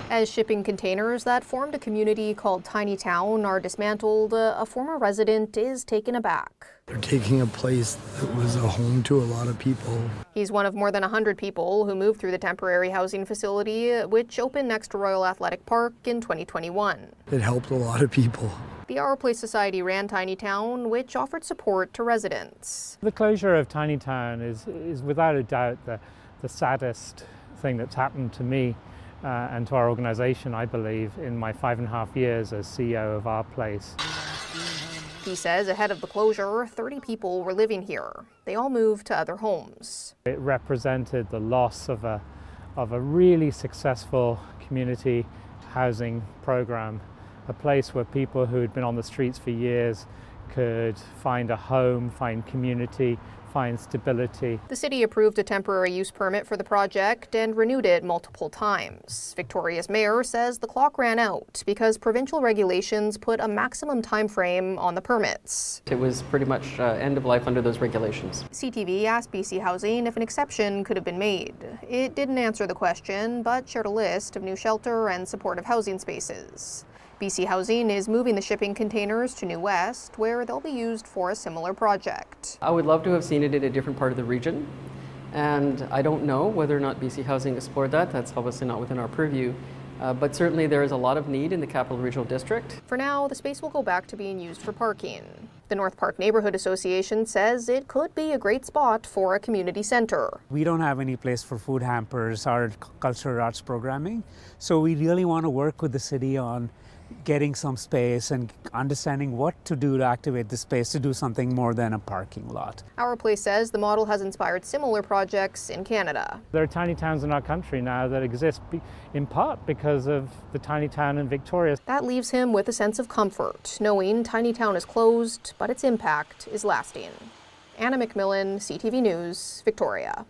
As shipping containers that formed a community called Tiny Town are dismantled, a former resident is taken aback. They're taking a place that was a home to a lot of people. He's one of more than 100 people who moved through the temporary housing facility, which opened next to Royal Athletic Park in 2021. It helped a lot of people. The Our Place Society ran Tiny Town, which offered support to residents. The closure of Tiny Town is without a doubt the saddest thing that's happened to me and to our organization, I believe, in my 5.5 years as CEO of Our Place. He says ahead of the closure, 30 people were living here. They all moved to other homes. It represented the loss of a really successful community housing program, a place where people who had been on the streets for years could find a home, find community, find stability. The city approved a temporary use permit for the project and renewed it multiple times. Victoria's mayor says the clock ran out because provincial regulations put a maximum time frame on the permits. It was pretty much end of life under those regulations. CTV asked BC Housing if an exception could have been made. It didn't answer the question, but shared a list of new shelter and supportive housing spaces. BC Housing is moving the shipping containers to New West, where they'll be used for a similar project. I would love to have seen it in a different part of the region, and I don't know whether or not BC Housing explored that. That's obviously not within our purview, but certainly there is a lot of need in the Capital Regional District. For now, the space will go back to being used for parking. The North Park Neighborhood Association says it could be a great spot for a community center. We don't have any place for food hampers or cultural arts programming, so we really want to work with the city on getting some space and understanding what to do to activate the space to do something more than a parking lot. Our Place says the model has inspired similar projects in Canada. There are tiny towns in our country now that exist in part because of the tiny town in Victoria. That leaves him with a sense of comfort, knowing Tiny Town is closed, but its impact is lasting. Anna McMillan, CTV News, Victoria.